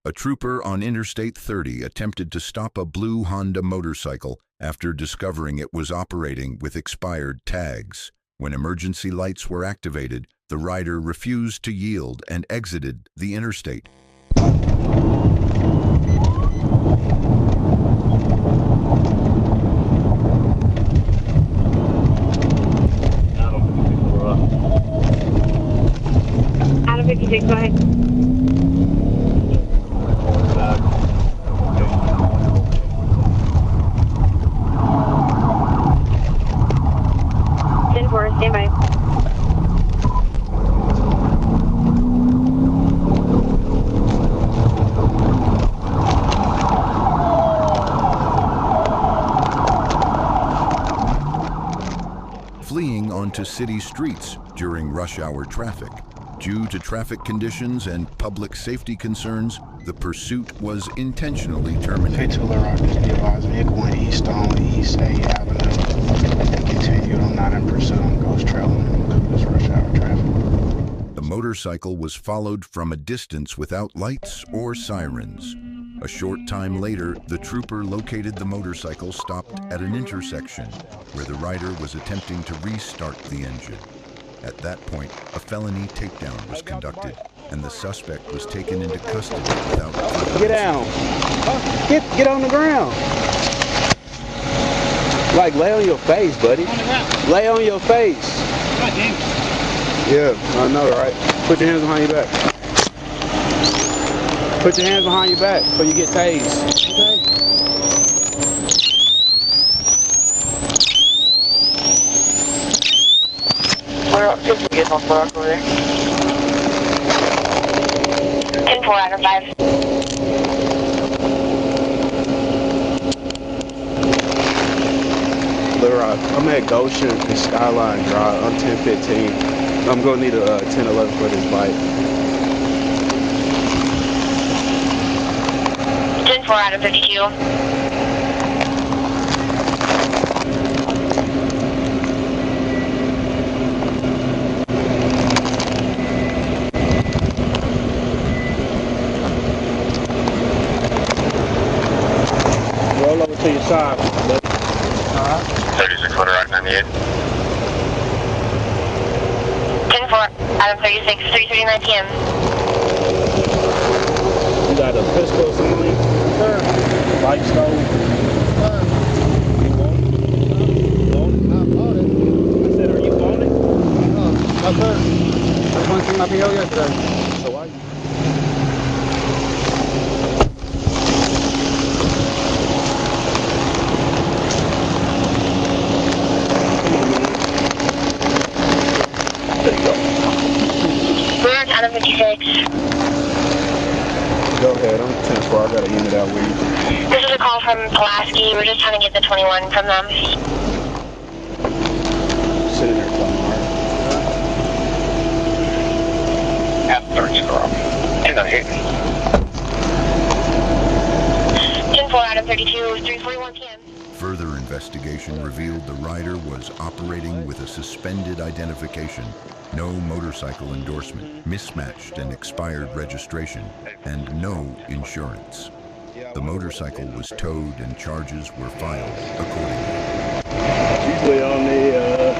A trooper on Interstate 30 attempted to stop a blue Honda motorcycle after discovering it was operating with expired tags. When emergency lights were activated, the rider refused to yield and exited the interstate. Adam 56, go ahead. Stand by. Fleeing onto city streets during rush hour traffic. Due to traffic conditions and public safety concerns, the pursuit was intentionally terminated. Fatal Rock is the advised vehicle went east on East A Avenue and continued on not in pursuit on Ghost Trail and this rush hour traffic. The motorcycle was followed from a distance without lights or sirens. A short time later, the trooper located the motorcycle stopped at an intersection where the rider was attempting to restart the engine. At that point, a felony takedown was conducted, and the suspect was taken into custody without consequences. Get down. Get on the ground. Like, lay on your face, buddy. Lay on your face. God damn it. Yeah, I know, right? Put your hands behind your back. Put your hands behind your back before you get tased. Okay. We're up to get on Rock over there. 10-4 out of 5. Little Rock, I'm at Goshen and Skyline Drive. I'm 1015. I'm gonna need a 1011 for this bike. 10-4 out of 52. Roll over to your side, buddy. 36 footer out 98. 10-4 out of 36, 3:39 p.m. You got a pistol or something? Sure. Light stove? Sure. You want it? You want it? I bought it. I said, are you want it? No, sir. I went to my PO yesterday. So why? We're out of 56. Go ahead, I'm 10-4. I got a unit out with you. This is a call from Pulaski. We're just trying to get the 21 from them. Sit in there, Tom, At 30 girl. 298. 10-4 out of 32, 3:41 p.m. Further investigation revealed the rider was operating with a suspended identification, no motorcycle endorsement, mismatched and expired registration, and no insurance. The motorcycle was towed and charges were filed accordingly. Usually on the,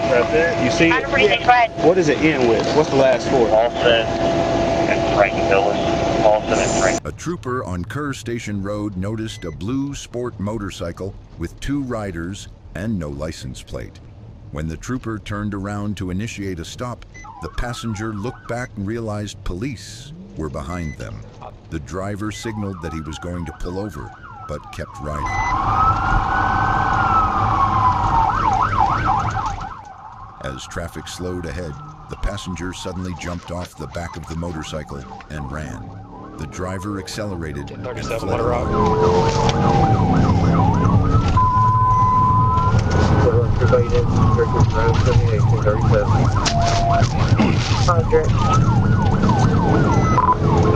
right there. You see Out of it? 46, go ahead. What does it end with? What's the last four? Paulson and Frank Phillips. Paulson and Frank. A trooper on Kerr Station Road noticed a blue sport motorcycle with 2 riders and no license plate. When the trooper turned around to initiate a stop, the passenger looked back and realized police were behind them. The driver signaled that he was going to pull over, but kept riding. As traffic slowed ahead, the passenger suddenly jumped off the back of the motorcycle and ran. The driver accelerated and 37 fled. Water Rock.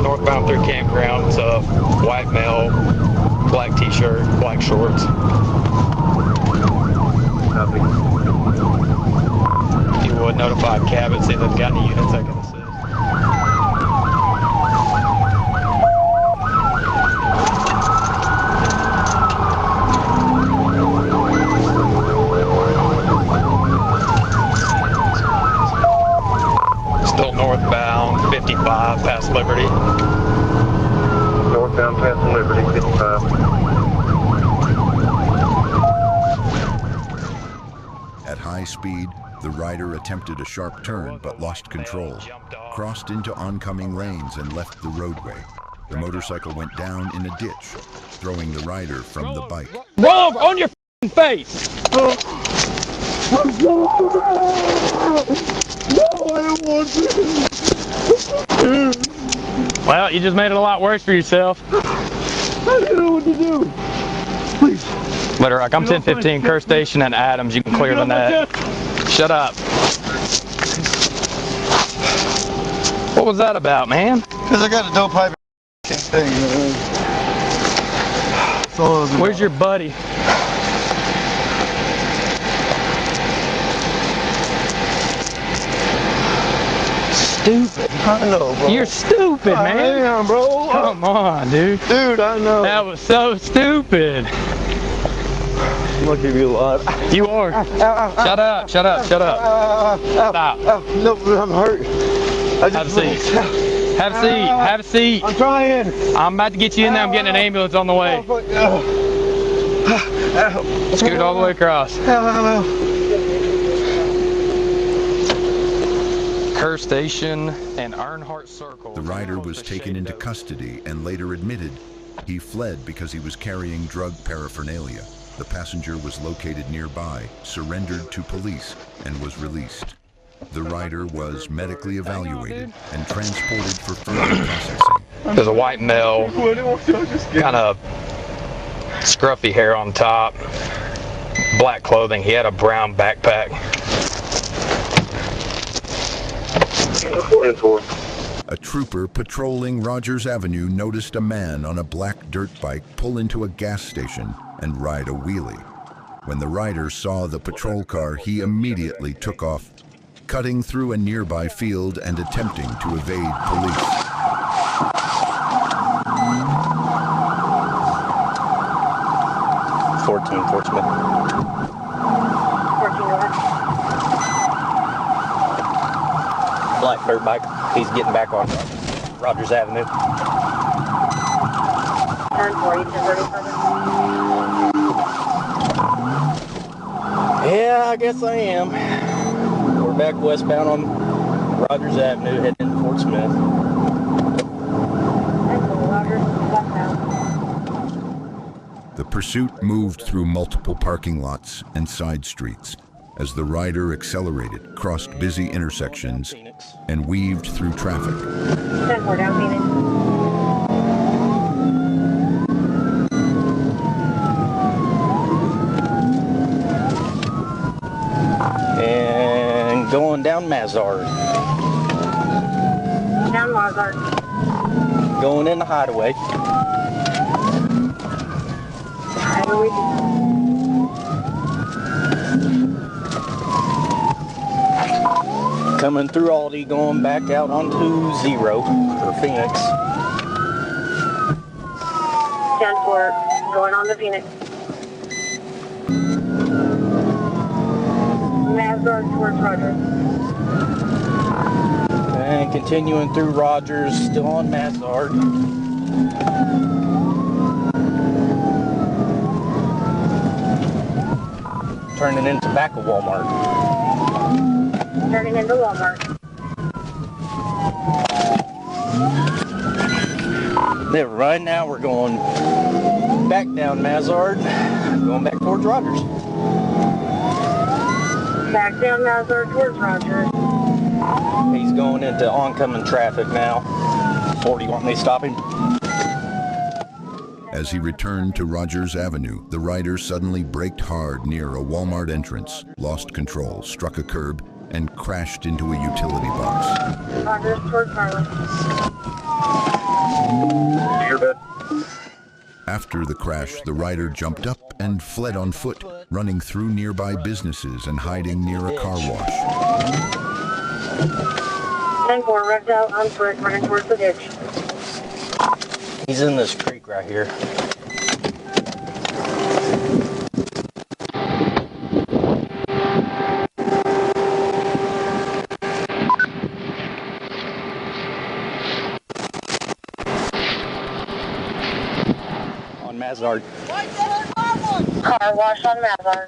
Northbound through campground. It's a white male, black t-shirt, black shorts. If you would notify Cabot, see if they've got any units that can assist. down past Liberty 55. At high speed, the rider attempted a sharp turn but lost control, crossed into oncoming lanes and left the roadway. The motorcycle went down in a ditch, throwing the rider from the bike. Roll over on your f***ing face! Well, you just made it a lot worse for yourself. I don't know what to do. Please. Letter Rock, I'm 1015, Kerr Station and Adams. You can clear the net. Shut up. What was that about, man? Because I got a dope pipe thing. Where's your buddy? Stupid. I know, bro. You're stupid, man. I am, bro. Come on, dude. Dude, I know. That was so stupid. I'm gonna give you a lot. You are. Shut up, shut up, shut up. Stop. No, I'm hurt. Have a seat. Have a seat. Have a seat. I'm trying. I'm about to get you in there. I'm getting an ambulance on the way. Scoot all the way across. Kerr Station and Earnhardt Circle. The rider was taken into custody and later admitted he fled because he was carrying drug paraphernalia. The passenger was located nearby, surrendered to police, and was released. The rider was medically evaluated and transported for further processing. There's a white male, kind of scruffy hair on top, black clothing. He had a brown backpack. A trooper patrolling Rogers Avenue noticed a man on a black dirt bike pull into a gas station and ride a wheelie. When the rider saw the patrol car, he immediately took off, cutting through a nearby field and attempting to evade police. Fort Smith. 14 over. Black dirt bike. He's getting back on Rogers Avenue. 10-4, 10-37. Yeah, I guess I am. We're back westbound on Rogers Avenue, heading into Fort Smith. 10-4, Rogers, westbound. The pursuit moved through multiple parking lots and side streets as the rider accelerated, crossed busy intersections, and weaved through traffic. 10-4, down Phoenix. And going down Mazard. Down Mazard. Going in the hideaway. Hideaway. Coming through Aldi, going back out onto Zero for Phoenix. 10-4, going on to Phoenix. Mazard towards Rogers. And continuing through Rogers, still on Mazard. Turning into back of Walmart. Turning into Walmart. There, right now we're going back down Mazard, going back towards Rogers. Back down Mazard towards Rogers. He's going into oncoming traffic now. 40, want me to stop him? As he returned to Rogers Avenue, the rider suddenly braked hard near a Walmart entrance, lost control, struck a curb, and crashed into a utility box. Rogers towards Harlan. After the crash, the rider jumped up and fled on foot, running through nearby businesses and hiding near a car wash. 10-4, wrecked out on foot, running towards the ditch. He's in this creek right here. Mazard. Car wash on Mazard.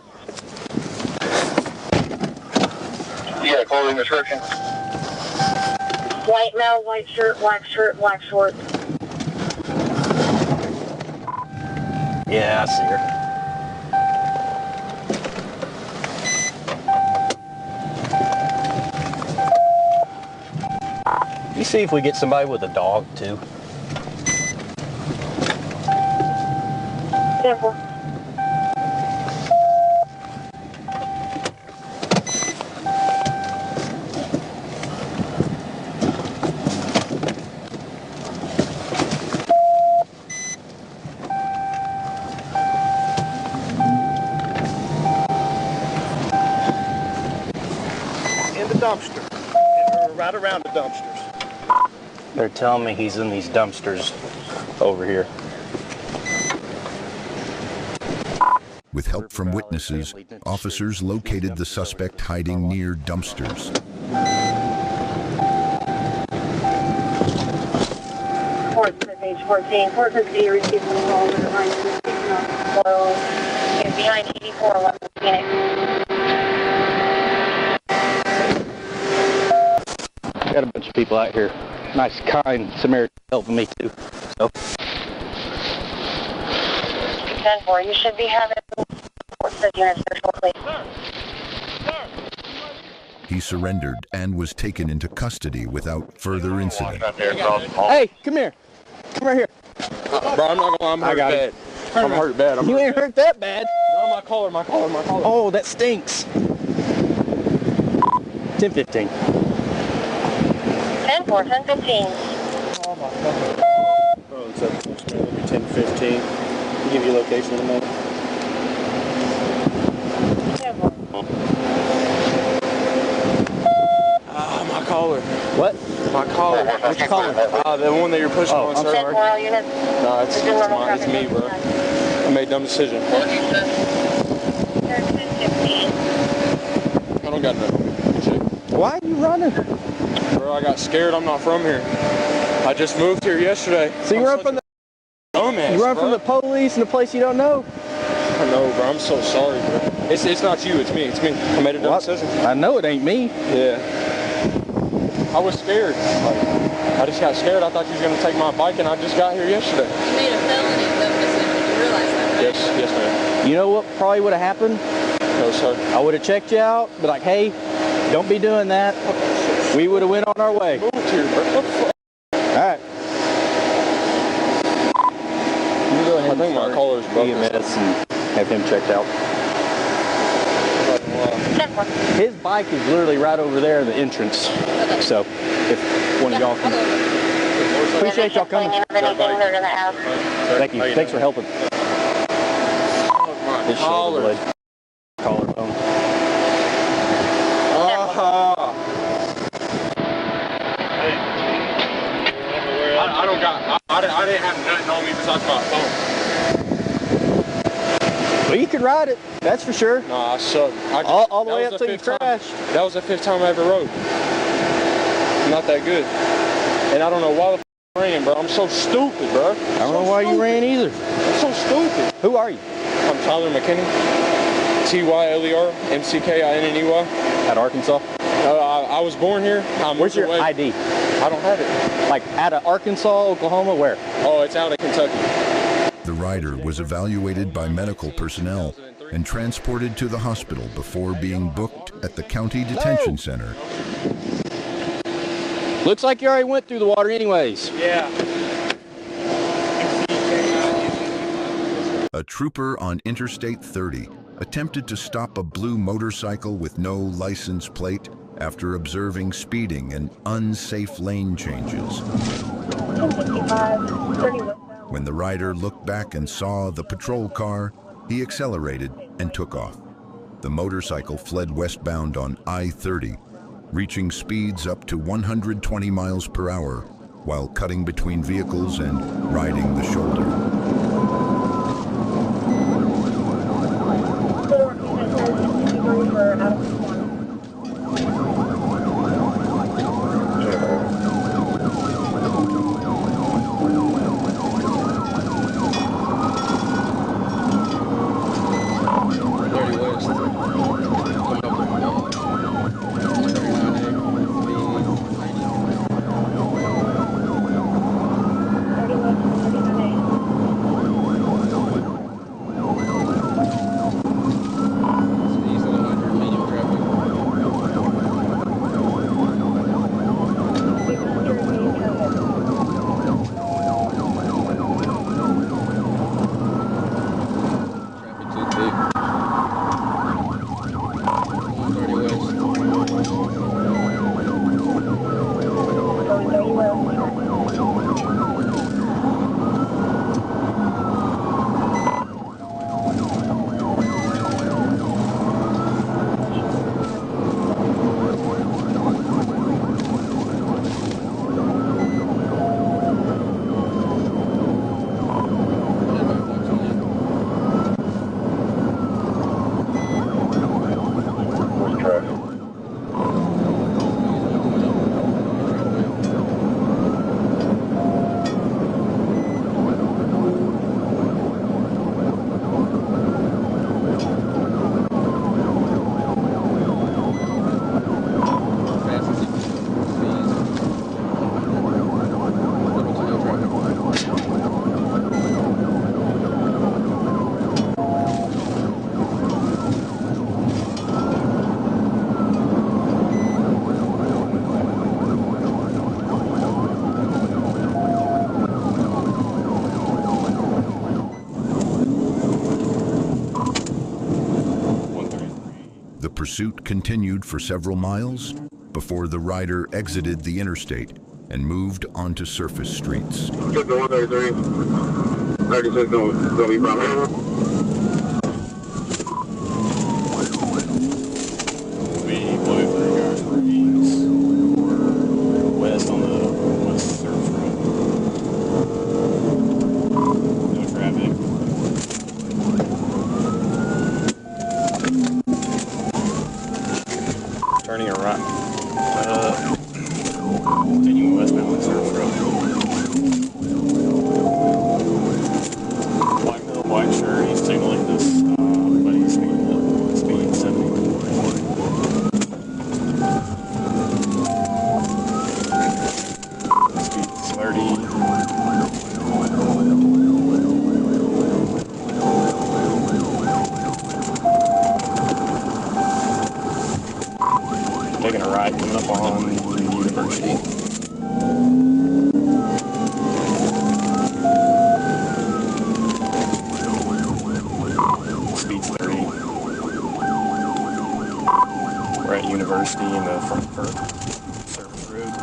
Yeah, clothing description. White male, white shirt, black shorts. Yeah, I see her. You see if we get somebody with a dog too. 10-4. In the dumpster. Right around the dumpsters. They're telling me he's in these dumpsters over here. With help from witnesses, officers located the suspect hiding near dumpsters. Page 14. Port City received a call to the line flow. Is behind 84 Phoenix. Got a bunch of people out here. Nice, kind Samaritan helping me too. So 10-4. You should be having Port City units there shortly. He surrendered and was taken into custody without further incident. hey, come here. Come right here. Bro, I'm not gonna lie, I'm hurt bad. I'm hurt bad. You ain't hurt that bad. No, my collar. Oh, that stinks. 10-15. 10-4, 10-15. Oh my fucking. Bro, it's up to me. 10-15. I'll give you location in a minute. 10-4. Ah, my collar. What? My collar. Which collar? The one that you're pushing on, sir. 10-4 all units. No, it's me, bro. I made a dumb decision. 10-15. I don't got nothing. Why are you running? Bro, I got scared. I'm not from here. I just moved here yesterday. So you run from the from the police in a place you don't know? I know, bro. I'm so sorry, bro. It's not you. It's me. It's me. I made a dumb decision. I know it ain't me. Yeah. I was scared. I just got scared. I thought you was gonna take my bike, and I just got here yesterday. You made a felony decision. You realize that, right? Yes, ma'am. You know what probably would have happened? No, sir. I would have checked you out, be like, hey, don't be doing that. We would have went on our way. Moved here, bro. What the fuck? All right. You go ahead. I think my collar's broken. EMS and have him checked out. 10-4. His bike is literally right over there in the entrance. So if one of y'all can. Appreciate y'all coming. Anything they're gonna have. Thank you. Thanks for helping. My His shoulder blade. Collarbone. I didn't have nothing on me besides my phone. Well, you could ride it. That's for sure. No, I suck. All the way up till you crash. That was the 5th time I ever rode. I'm not that good. And I don't know why the f I ran, bro. I'm so stupid, bro. I don't know why you ran either. I'm so stupid. Who are you? I'm Tyler McKinney. Tyler McKinney. At Arkansas? I was born here. Where's your ID? I don't have it. Like out of Arkansas, Oklahoma, where? Oh, it's out of Kentucky. The rider was evaluated by medical personnel and transported to the hospital before being booked at the county detention center. Looks like you already went through the water anyways. Yeah. A trooper on Interstate 30 attempted to stop a blue motorcycle with no license plate after observing speeding and unsafe lane changes. 10-55. 30 westbound. When the rider looked back and saw the patrol car, he accelerated and took off. The motorcycle fled westbound on I-30, reaching speeds up to 120 miles per hour while cutting between vehicles and riding the shoulder. 4 for out of 1. pursuit continued for several miles before the rider exited the interstate and moved onto surface streets. 133. 36 gonna be probably. West on the West Surf Road. No traffic. Turning a right. Continuing westbound on Surf Road. White male, white shirt. He's signaling to stop, but he's speeding 70. Speed's 30. Taking a right, coming up on University. Speed's 30. We're at University in the Frankfurt Surface Road.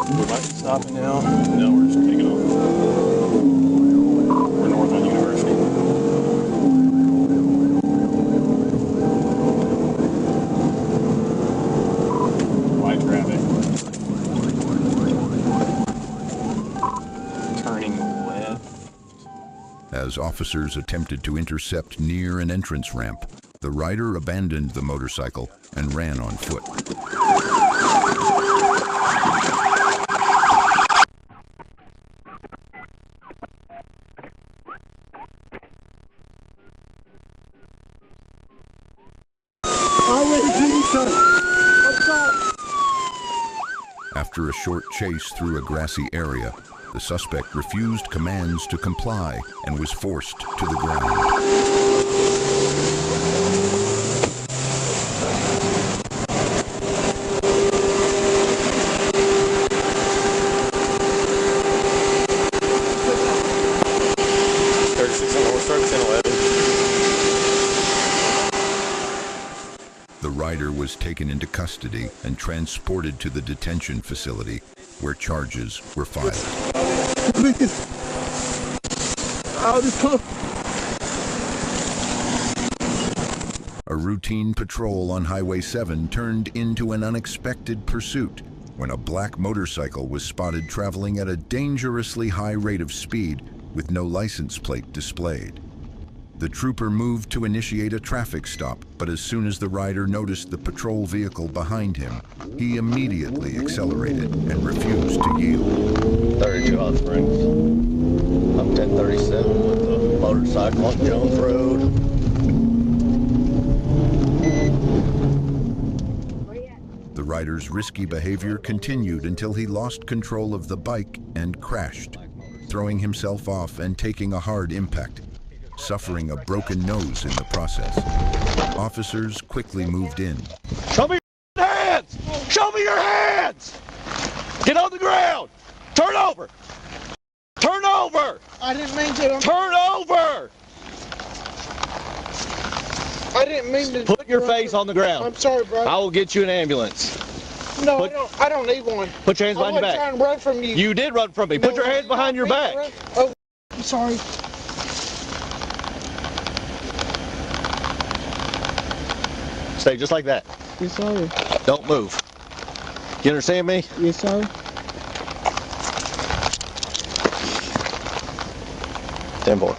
We might be stopping now. No, we're just taking off. We're north on University. Wide traffic. Turning left. As officers attempted to intercept near an entrance ramp, the rider abandoned the motorcycle and ran on foot. After a short chase through a grassy area, the suspect refused commands to comply and was forced to the ground. 36 on North Star, 1011. The rider was taken into custody and transported to the detention facility where charges were filed. Please. A routine patrol on Highway 7 turned into an unexpected pursuit when a black motorcycle was spotted traveling at a dangerously high rate of speed with no license plate displayed. The trooper moved to initiate a traffic stop, but as soon as the rider noticed the patrol vehicle behind him, he immediately accelerated and refused to yield. 32 Hot Springs. I'm 1037 with the motorcycle on Jones Road. The rider's risky behavior continued until he lost control of the bike and crashed, throwing himself off and taking a hard impact, suffering a broken nose in the process. Officers quickly moved in. Show me your hands! Show me your hands! Get on the ground! Turn over! Turn over! I didn't mean to. Turn over! I didn't mean to. Put your face on the ground. I'm sorry, bro. I will get you an ambulance. No, I don't need one. Put your hands behind your I wasn't back. trying to run from you. You did run from me. Put your hands behind your back. Oh, I'm sorry. Stay just like that. Yes, sir. Don't move. You understand me? Yes, sir. Ten-4.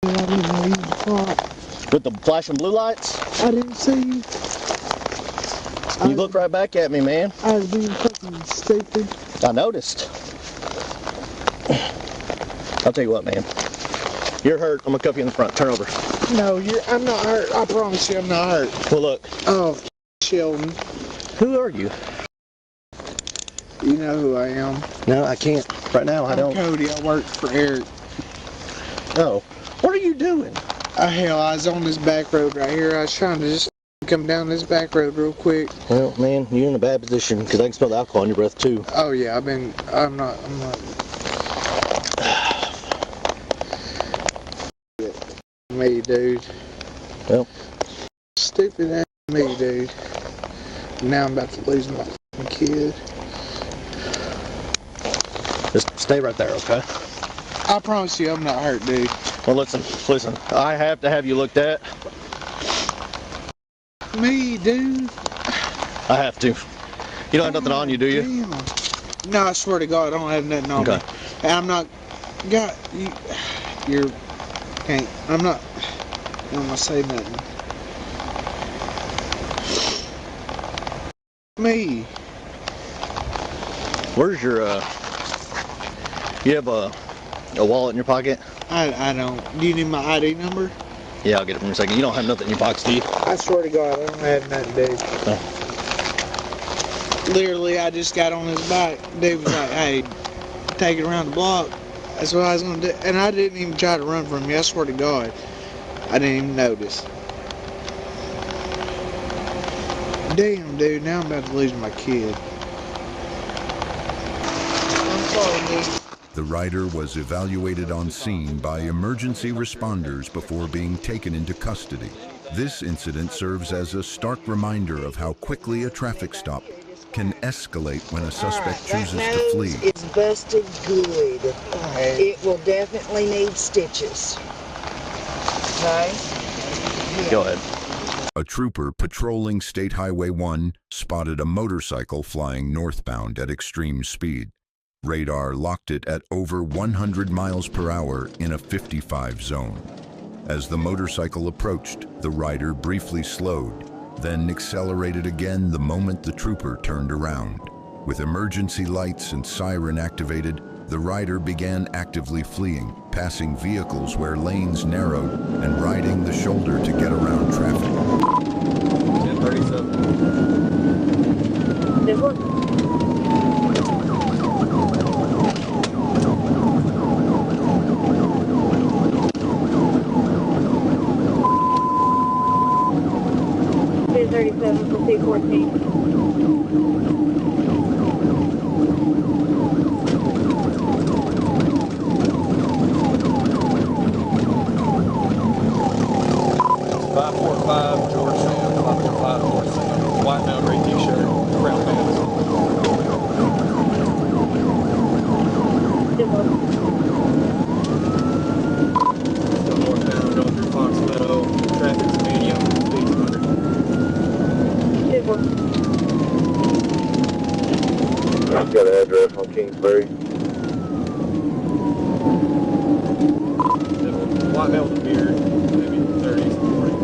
I didn't know you were. With the flashing blue lights? I didn't see you. You looked right back at me, man. I was being fucking stupid. I noticed. I'll tell you what, man. You're hurt. I'm gonna cuff you in the front. Turn over. No, I'm not hurt. I promise you I'm not hurt. Well, look. Oh, Sheldon. Who are you? You know who I am. No, I can't. Right now, I don't. Cody. I work for Eric. Oh. What are you doing? Hell, I was on this back road right here. I was trying to just come down this back road real quick. Well, man, you're in a bad position because I can smell the alcohol in your breath too. Oh yeah, I'm not. me, dude. Well. Stupid ass me, dude. Now I'm about to lose my fucking kid. Just stay right there, okay? I promise you I'm not hurt, dude. Well, listen. I have to have you looked at. Me, dude. I have to. You don't have nothing on you, do you? Damn. No, I swear to God, I don't have nothing on me. And I'm not. God, you're. Can't. I'm not. I don't want to say nothing. Me. Where's your, you have a wallet in your pocket? I don't. Do you need my ID number? Yeah, I'll get it from you in a second. You don't have nothing in your pockets, do you? I swear to God, I don't have nothing, dude. No. Literally, I just got on his bike. Dude was like, hey, take it around the block. That's what I was going to do. And I didn't even try to run from you. I swear to God. I didn't even notice. Damn, dude. Now I'm about to lose my kid. I'm sorry, dude. The rider was evaluated on scene by emergency responders before being taken into custody. This incident serves as a stark reminder of how quickly a traffic stop can escalate when a suspect chooses to flee. It's busted good. It will definitely need stitches. Okay? Go ahead. A trooper patrolling State Highway 1 spotted a motorcycle flying northbound at extreme speed. Radar locked it at over 100 miles per hour in a 55 zone. As the motorcycle approached, the rider briefly slowed, then accelerated again the moment the trooper turned around. With emergency lights and siren activated, the rider began actively fleeing, passing vehicles where lanes narrowed and riding the shoulder to get around traffic. 1037. This one? For C14. Georgetown, 545 Georgetown. White male, gray t-shirt, brown pants. This one. Still northbound, going through Fox Meadow. Traffic's medium, speed's 100. This one. I've got an address on Kingsbury. White male with a beard, maybe 30s, 40s.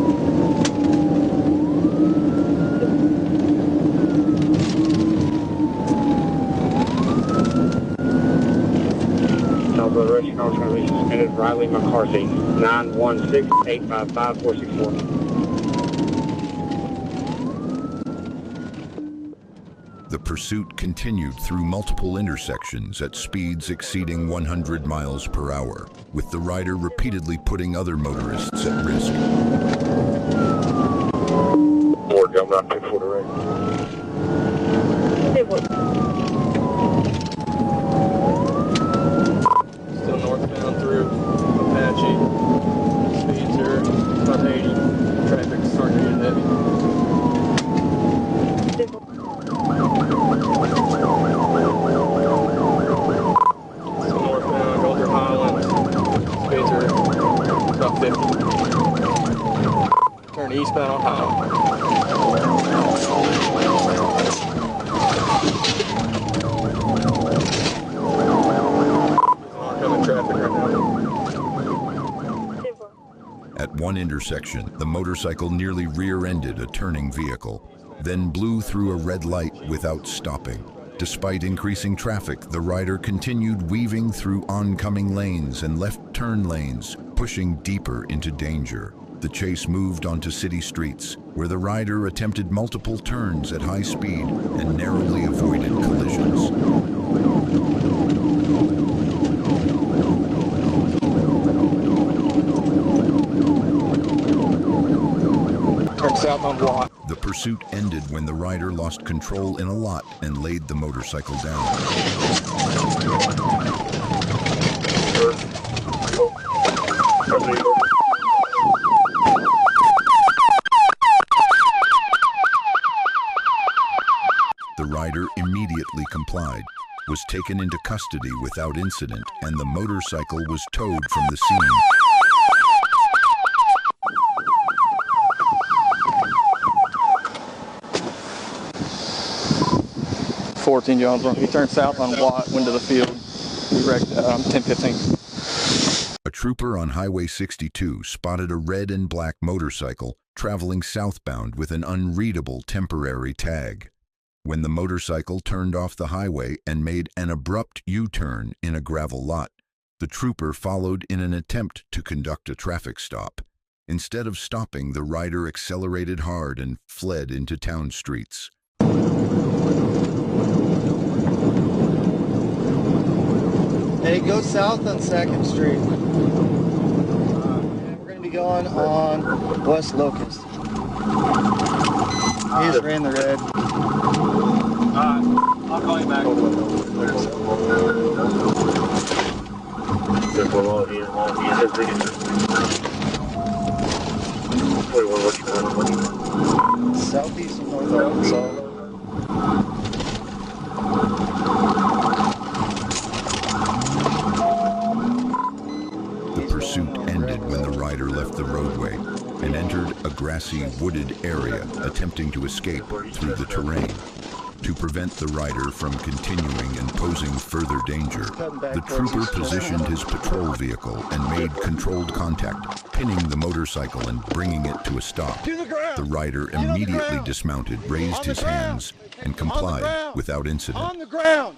Southwest Russian Hour trying to reach suspended Riley McCarthy, 916-855-464. The pursuit continued through multiple intersections at speeds exceeding 100 miles per hour, with the rider repeatedly putting other motorists at risk. More jumping out 240 right. This one. Still northbound through Apache. Speeds are about 80. Traffic's starting to get heavy. This one. Still northbound, going through Highlands. Speeds are about 50. Turn eastbound on Highland. Oncoming traffic right now. This one. At one intersection, the motorcycle nearly rear-ended a turning vehicle, then blew through a red light without stopping. Despite increasing traffic, the rider continued weaving through oncoming lanes and left turn lanes, pushing deeper into danger. The chase moved onto city streets, where the rider attempted multiple turns at high speed and narrowly avoided collisions. Turn south on Watt. The pursuit ended when the rider lost control in a lot and laid the motorcycle down. The rider immediately complied, was taken into custody without incident, and the motorcycle was towed from the scene. 14 Jonesboro. He turned south on Watt, went to the field. We wrecked 1015. A trooper on Highway 62 spotted a red and black motorcycle traveling southbound with an unreadable temporary tag. When the motorcycle turned off the highway and made an abrupt U-turn in a gravel lot, the trooper followed in an attempt to conduct a traffic stop. Instead of stopping, the rider accelerated hard and fled into town streets. Hey, go south on 2nd Street. And we're going to be going on West Locust. He just ran the red. I'll call you back. Southeast and North Arkansas. The pursuit ended when the rider left the roadway and entered a grassy, wooded area, attempting to escape through the terrain. To prevent the rider from continuing and posing further danger, the trooper positioned his patrol vehicle and made controlled contact, pinning the motorcycle and bringing it to a stop. The rider immediately dismounted, raised his hands, and complied without incident. On the ground!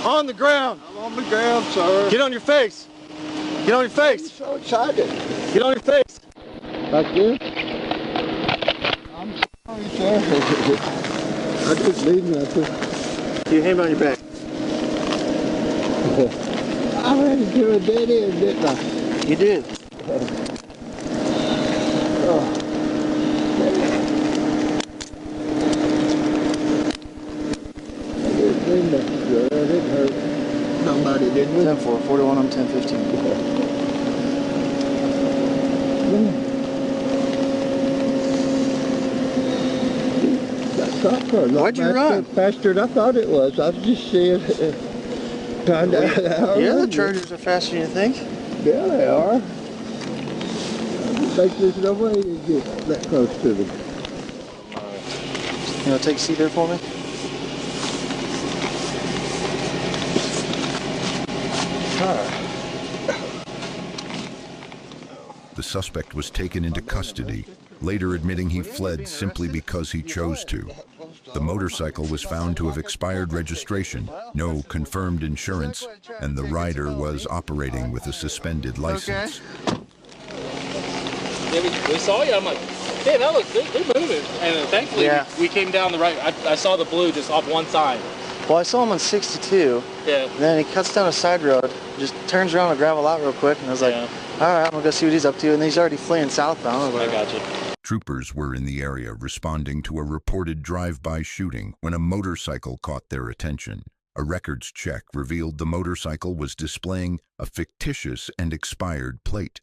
On the ground! I'm on the ground, sir. Get on your face! Get on your face! I'm so excited. Get on your face! Like this? I'm sorry, sir. I just need nothing. You hand me on your back. I ran into a dead end, didn't I? You did. I didn't mean nothing, sir. I didn't hurt nobody, didn't we? 10-4, 41 on 10-15. Why'd you run? Faster than I thought it was. I was just seeing, trying to. Yeah, the Chargers are faster than you think. Yeah, they are. I just think there's no way to get that close to them. You want to take a seat there for me? The suspect was taken into custody, later admitting he fled simply because he chose to. The motorcycle was found to have expired registration, no confirmed insurance, and the rider was operating with a suspended license. Yeah, we saw you. I'm like, damn, that looks, they're moving. And thankfully, we came down the right. I saw the blue just off one side. Well, I saw him on 62. Yeah. Then he cuts down a side road, just turns around and gravel out real quick, and I was like, all right, I'm gonna go see what he's up to. And he's already fleeing southbound. I got you. Troopers were in the area responding to a reported drive-by shooting when a motorcycle caught their attention. A records check revealed the motorcycle was displaying a fictitious and expired plate.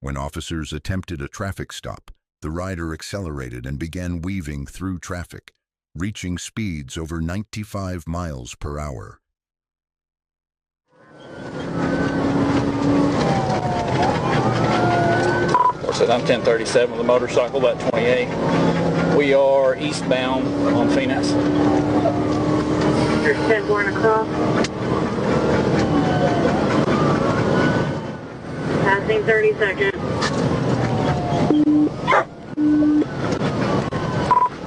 When officers attempted a traffic stop, the rider accelerated and began weaving through traffic, reaching speeds over 95 miles per hour. I'm 1037 with a motorcycle, about 28. We are eastbound on Phoenix. You're 10-4 across. Passing 30 seconds.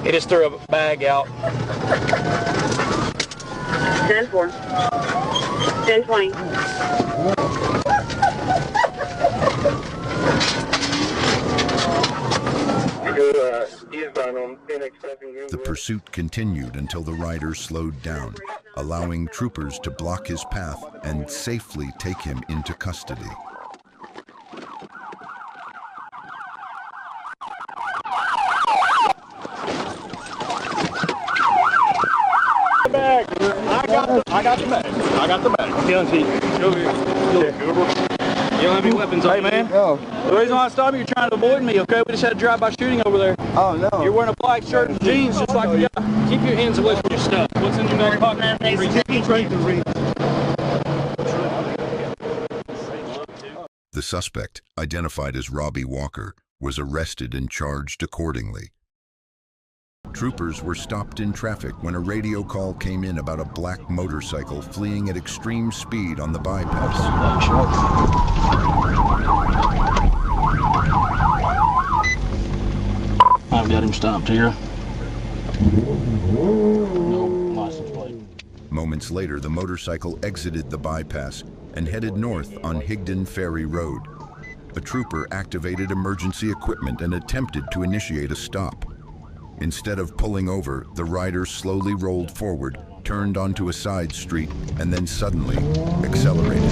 He just threw a bag out. 10-4. 10-20. The pursuit continued until the rider slowed down, allowing troopers to block his path and safely take him into custody. Bag. I got the bag. I got the bag. Go here. don't have any weapons on you. Hey, man. No. The reason why I stopped you, you're trying to avoid me, okay? We just had a drive-by shooting over there. Oh, no. You're wearing a black shirt and jeans just like the guy. Keep your hands away from your stuff. What's in your back pocket? The suspect, identified as Robbie Walker, was arrested and charged accordingly. Troopers were stopped in traffic when a radio call came in about a black motorcycle fleeing at extreme speed on the bypass. I've got him stopped here. No license plate. Moments later, the motorcycle exited the bypass and headed north on Higdon Ferry Road. A trooper activated emergency equipment and attempted to initiate a stop. Instead of pulling over, the rider slowly rolled forward, turned onto a side street, and then suddenly accelerated.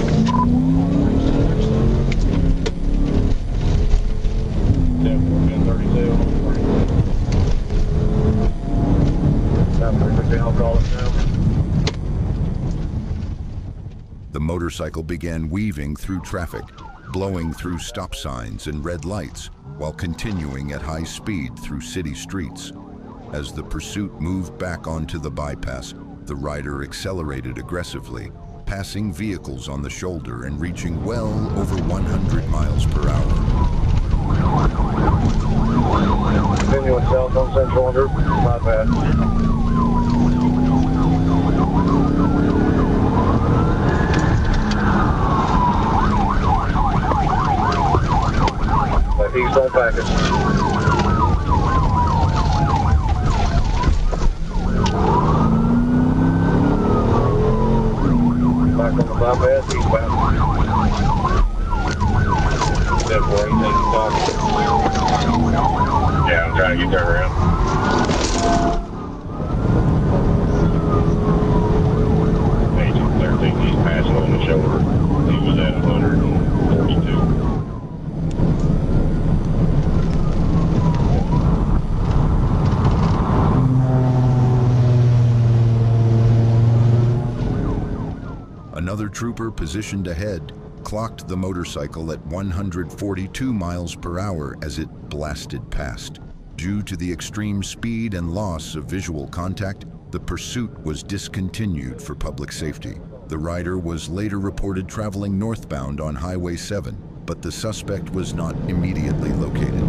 The motorcycle began weaving through traffic, blowing through stop signs and red lights, while continuing at high speed through city streets. As the pursuit moved back onto the bypass, the rider accelerated aggressively, passing vehicles on the shoulder and reaching well over 100 miles per hour. Continuing south on Central 100, bypass. East on package. Back on the bypass, eastbound. 748, yeah, I'm trying to get there around. Agent 13, he's passing on the shoulder. He was at 142. Another trooper positioned ahead clocked the motorcycle at 142 miles per hour as it blasted past. Due to the extreme speed and loss of visual contact, the pursuit was discontinued for public safety. The rider was later reported traveling northbound on Highway 7, but the suspect was not immediately located.